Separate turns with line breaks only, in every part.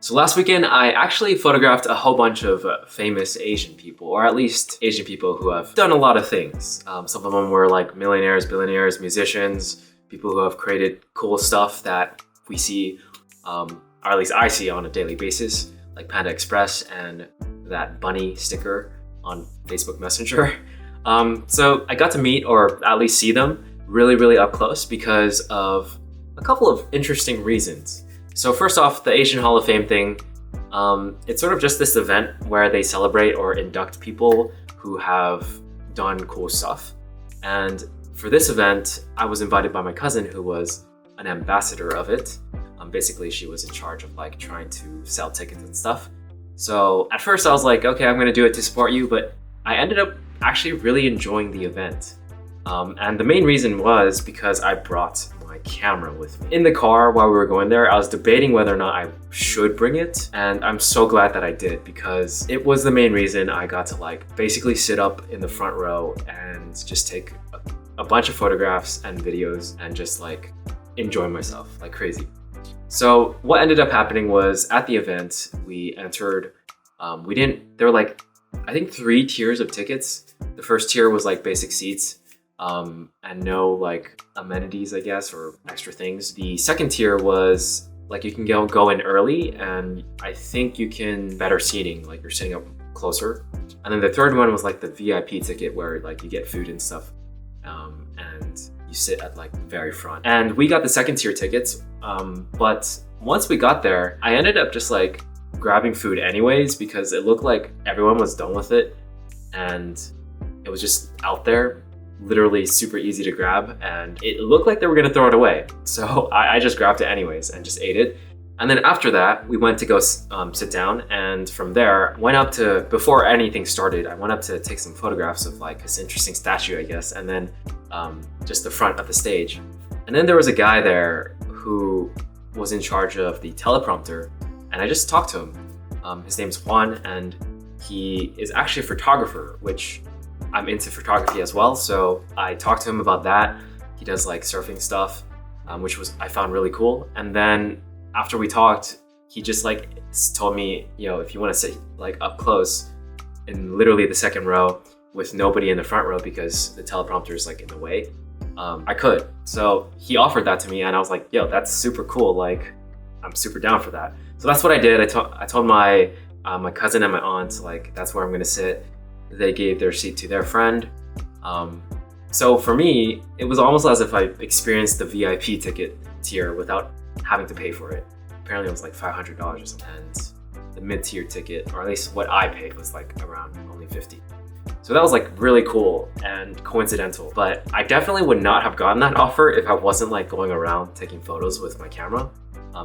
So last weekend, I actually photographed a whole bunch of famous Asian people, or at least Asian people who have done a lot of things. Some of them were like millionaires, billionaires, musicians, people who have created cool stuff that we see, or at least I see on a daily basis, like Panda Express and that bunny sticker on Facebook Messenger. So I got to meet, or at least see them really up close because of a couple of interesting reasons. So first off, the Asian Hall of Fame thing, it's sort of just this event where they celebrate or induct people who have done cool stuff. And for this event, I was invited by my cousin who was an ambassador of it. Basically, she was in charge of like trying to sell tickets and stuff. So at first I was like, okay, I'm gonna do it to support you, but I ended up actually really enjoying the event. And the main reason was because I brought my camera with me. In the car while we were going there, I was debating whether or not I should bring it, and I'm so glad that I did because it was the main reason I got to like basically sit up in the front row and just take a bunch of photographs and videos and just like enjoy myself like crazy. So what ended up happening was at the event, we entered, there were like, I think 3 tiers of tickets. The first tier was like basic seats, and no like amenities, I guess, or extra things. The second tier was like you can go in early, and I think you can better seating, like you're sitting up closer. And then the third one was like the VIP ticket where like you get food and stuff, and you sit at like the very front. And we got the second tier tickets, but once we got there, I ended up just like grabbing food anyways because it looked like everyone was done with it, and it was just out there, literally super easy to grab, and it looked like they were gonna throw it away. So I just grabbed it anyways and just ate it. And then after that, we went to go sit down, and from there, before anything started, I went up to take some photographs of like this interesting statue, I guess, and then just the front of the stage. And then there was a guy there who was in charge of the teleprompter, and I just talked to him. His name's Juan, and he is actually a photographer, which I'm into photography as well, so I talked to him about that. He does like surfing stuff, which I found really cool. And then after we talked, he just like told me, if you want to sit like up close in literally the second row with nobody in the front row because the teleprompter is like in the way, I could. So he offered that to me, and I was like, yo, that's super cool. Like, I'm super down for that. So that's what I did. I told my cousin and my aunt, like, that's where I'm gonna sit. They gave their seat to their friend. So for me, it was almost as if I experienced the VIP ticket tier without having to pay for it. Apparently it was like $500 or something. And the mid-tier ticket, or at least what I paid, was like around only $50. So that was like really cool and coincidental. But I definitely would not have gotten that offer if I wasn't like going around taking photos with my camera.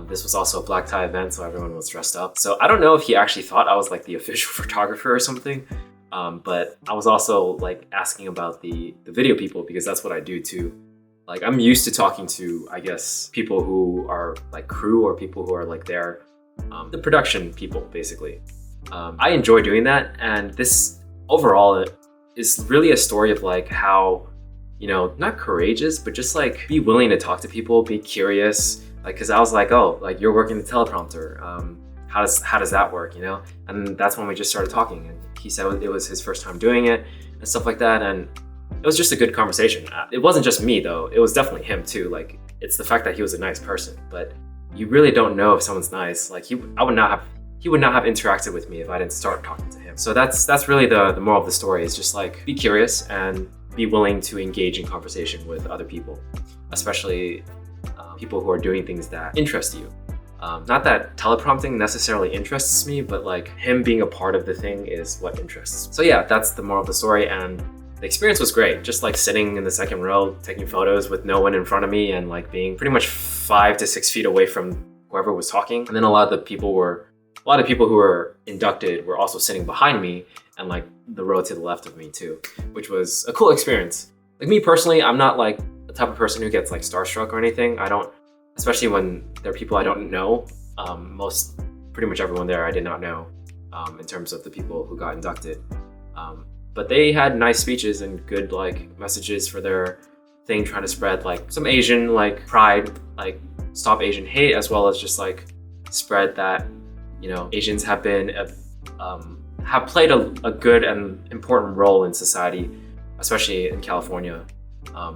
This was also a black tie event, so everyone was dressed up. So I don't know if he actually thought I was like the official photographer or something. But I was also like asking about the video people because that's what I do too. Like, I'm used to talking to, I guess, people who are like crew or people who are like the production people, basically. I enjoy doing that, and this overall is really a story of like how, not courageous, but just like be willing to talk to people, be curious. Like, cause I was like, oh, like you're working the teleprompter. How does that work, And that's when we just started talking, and he said it was his first time doing it and stuff like that, and it was just a good conversation. It wasn't just me though, it was definitely him too. Like, it's the fact that he was a nice person, but you really don't know if someone's nice. Like, he would not have interacted with me if I didn't start talking to him. So that's really the moral of the story, is just like be curious and be willing to engage in conversation with other people, especially people who are doing things that interest you. Not that teleprompting necessarily interests me, but like him being a part of the thing is what interests. So yeah, that's the moral of the story, and the experience was great. Just like sitting in the second row, taking photos with no one in front of me, and like being pretty much 5 to 6 feet away from whoever was talking. And then a lot of people who were inducted were also sitting behind me, and like the row to the left of me too, which was a cool experience. Like, me personally, I'm not like the type of person who gets like starstruck or anything. I don't, especially when there are people I don't know. Pretty much everyone there I did not know, in terms of the people who got inducted. But they had nice speeches and good like messages for their thing, trying to spread like some Asian like pride, like stop Asian hate, as well as just like spread that You know, Asians have been have played a good and important role in society, especially in California,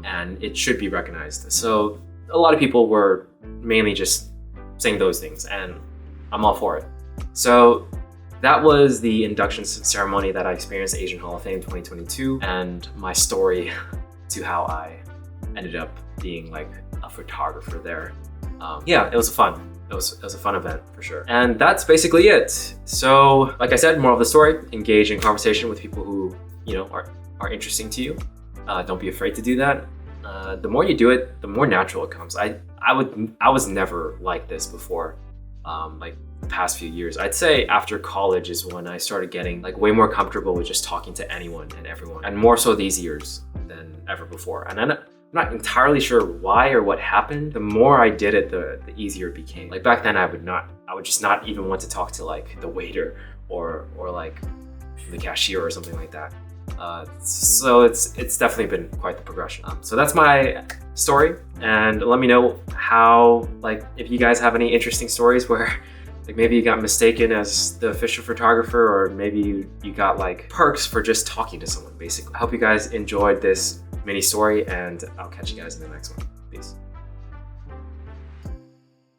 and it should be recognized. So a lot of people were mainly just saying those things, and I'm all for it. So that was the induction ceremony that I experienced at Asian Hall of Fame 2022, and my story to how I ended up being like a photographer there. Yeah, it was fun. It was a fun event for sure. And that's basically it. So like I said, moral of the story, engage in conversation with people who, you know, are interesting to you. Don't be afraid to do that. The more you do it, the more natural it comes. I was never like this before. Like the past few years, I'd say after college is when I started getting like way more comfortable with just talking to anyone and everyone, and more so these years than ever before. And I'm not entirely sure why or what happened. The more I did it, the easier it became. Like back then, I would just not even want to talk to like the waiter or like the cashier or something like that. So it's definitely been quite the progression. So that's my story, and let me know how, like, if you guys have any interesting stories where like maybe you got mistaken as the official photographer, or maybe you got like perks for just talking to someone basically. I hope you guys enjoyed this mini story, and I'll catch you guys in the next one. Peace.